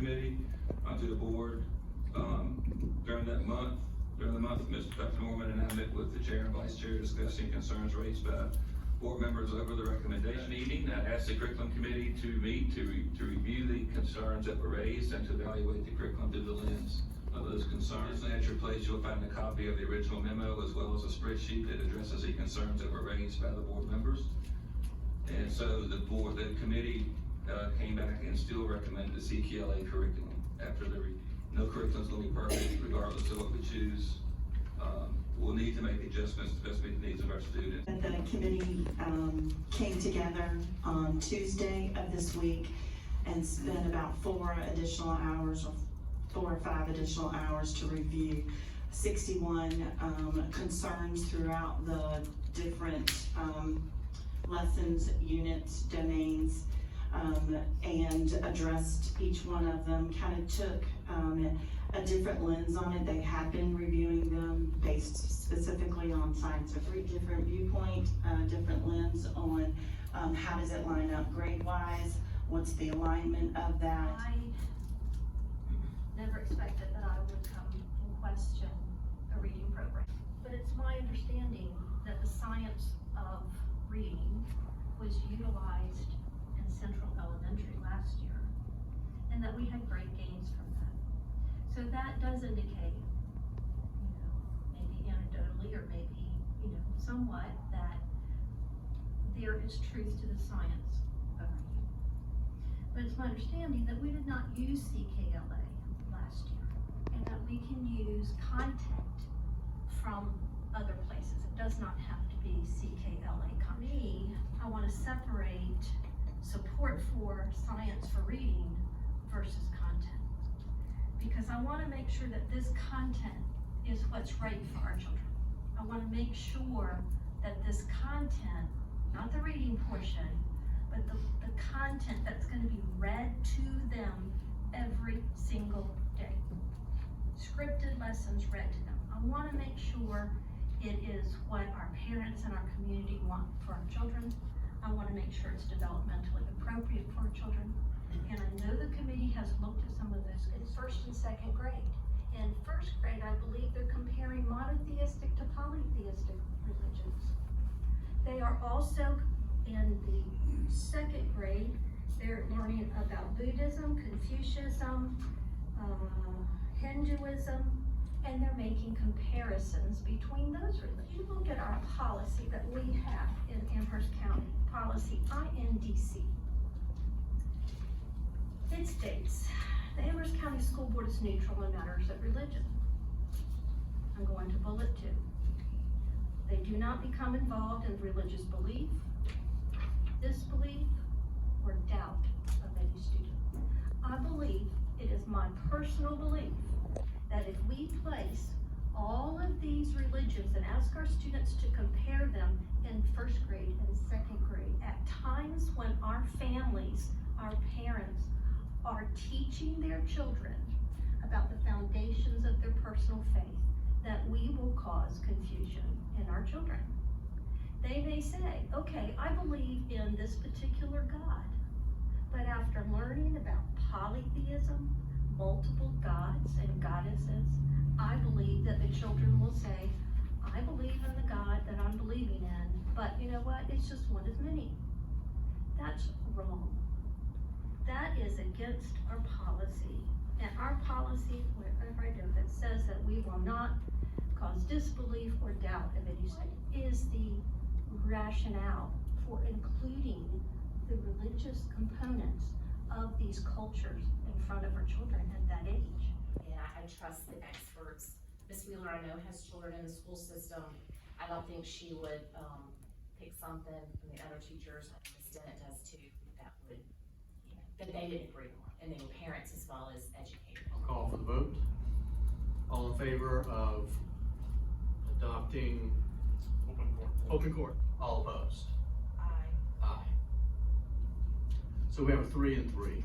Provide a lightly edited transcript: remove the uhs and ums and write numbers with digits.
Committee to the board. During the month, Dr. Norman and I met with the chair and vice chair discussing concerns raised by board members over the recommendation meeting. I asked the curriculum committee to meet to review the concerns that were raised and to evaluate the curriculum through the lens of those concerns. At your place, you'll find a copy of the original memo as well as a spreadsheet that addresses the concerns that were raised by the board members. And so the committee came back and still recommended the CKLA curriculum after the review. No curriculum is going to be perfect regardless of what we choose. We'll need to make adjustments to best meet the needs of our students. The committee came together on Tuesday of this week and spent about 4 additional hours, or 4 or 5 additional hours to review 61 concerns throughout the different lessons, units, domains, and addressed each one of them. Kind of took a different lens on it. They had been reviewing them based specifically on science, a 3 different viewpoint, different lens on how does it line up grade-wise, what's the alignment of that. I never expected that I would come and question a reading program, but it's my understanding that the science of reading was utilized in Central Elementary last year, and that we had great gains from that. So that does indicate, maybe anecdotally or maybe, somewhat, that there is truth to the science of reading. But it's my understanding that we did not use CKLA last year, and that we can use content from other places. It does not have to be CKLA. For me, I want to separate support for science for reading versus content, because I want to make sure that this content is what's right for our children. I want to make sure that this content, not the reading portion, but the content that's going to be read to them every single day. Scripted lessons read to them. I want to make sure it is what our parents and our community want for our children. I want to make sure it's developmentally appropriate for our children. And I know the committee has looked at some of this in 1st and 2nd grade. In 1st grade, I believe they're comparing monotheistic to polytheistic religions. They are also, in the 2nd grade, they're learning about Buddhism, Confucianism, Hinduism, and they're making comparisons between those religions. You look at our policy that we have in Amherst County, policy INDC. It states, the Amherst County School Board is neutral in matters of religion. I'm going to bullet 2. They do not become involved in religious belief, disbelief, or doubt of any student. I believe, it is my personal belief, that if we place all of these religions and ask our students to compare them in 1st grade and 2nd grade, at times when our families, our parents, are teaching their children about the foundations of their personal faith, that we will cause confusion in our children. They may say, okay, I believe in this particular God, but after learning about polytheism, multiple gods and goddesses, I believe that the children will say, I believe in the God that I'm believing in, but you know what, it's just one of many. That's wrong. That is against our policy. And our policy, wherever I go, that says that we will not cause disbelief or doubt of any student, is the rationale for including the religious components of these cultures in front of our children at that age. And I trust the experts. Ms. Wheeler, I know, has children in the school system. I don't think she would pick something from the other teachers, Ms. Dennett does too, that would, that they didn't agree on, and then parents as well as educators. I'll call for the vote. All in favor of adopting open court? All opposed? Aye. Aye. So we have a 3 and 3.